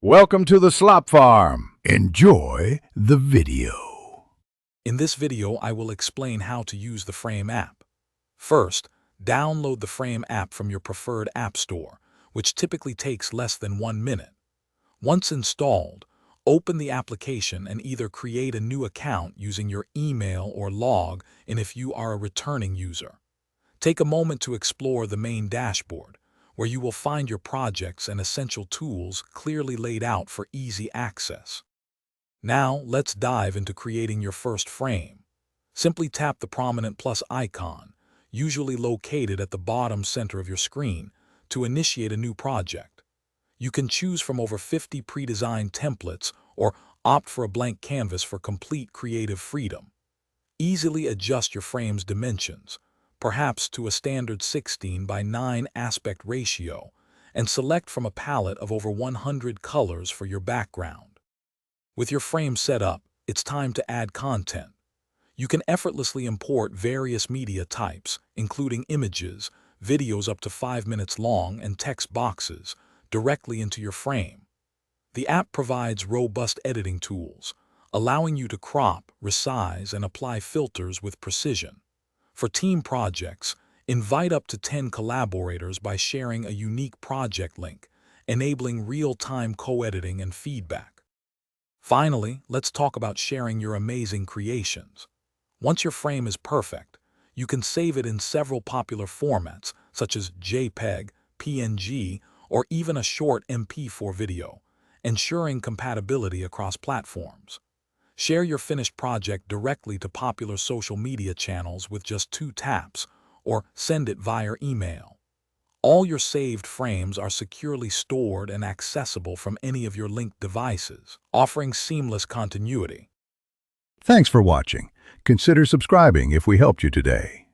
Welcome to the Slop Farm. Enjoy the video. In this video, I will explain how to use the Frame app. First, download the Frame app from your preferred app store, which typically takes less than 1 minute. Once installed, open the application and either create a new account using your email or log in if you are a returning user. Take a moment to explore the main dashboard, where you will find your projects and essential tools clearly laid out for easy access. Now, let's dive into creating your first frame. Simply tap the prominent plus icon, usually located at the bottom center of your screen, to initiate a new project. You can choose from over 50 pre-designed templates or opt for a blank canvas for complete creative freedom. Easily adjust your frame's dimensions, perhaps to a standard 16 by 9 aspect ratio, and select from a palette of over 100 colors for your background. With your frame set up, it's time to add content. You can effortlessly import various media types, including images, videos up to 5 minutes long, and text boxes, directly into your frame. The app provides robust editing tools, allowing you to crop, resize, and apply filters with precision. For team projects, invite up to 10 collaborators by sharing a unique project link, enabling real-time co-editing and feedback. Finally, let's talk about sharing your amazing creations. Once your frame is perfect, you can save it in several popular formats such as JPEG, PNG, or even a short MP4 video, ensuring compatibility across platforms. Share your finished project directly to popular social media channels with just 2 taps, or send it via email. All your saved frames are securely stored and accessible from any of your linked devices, offering seamless continuity. Thanks for watching. Consider subscribing if we helped you today.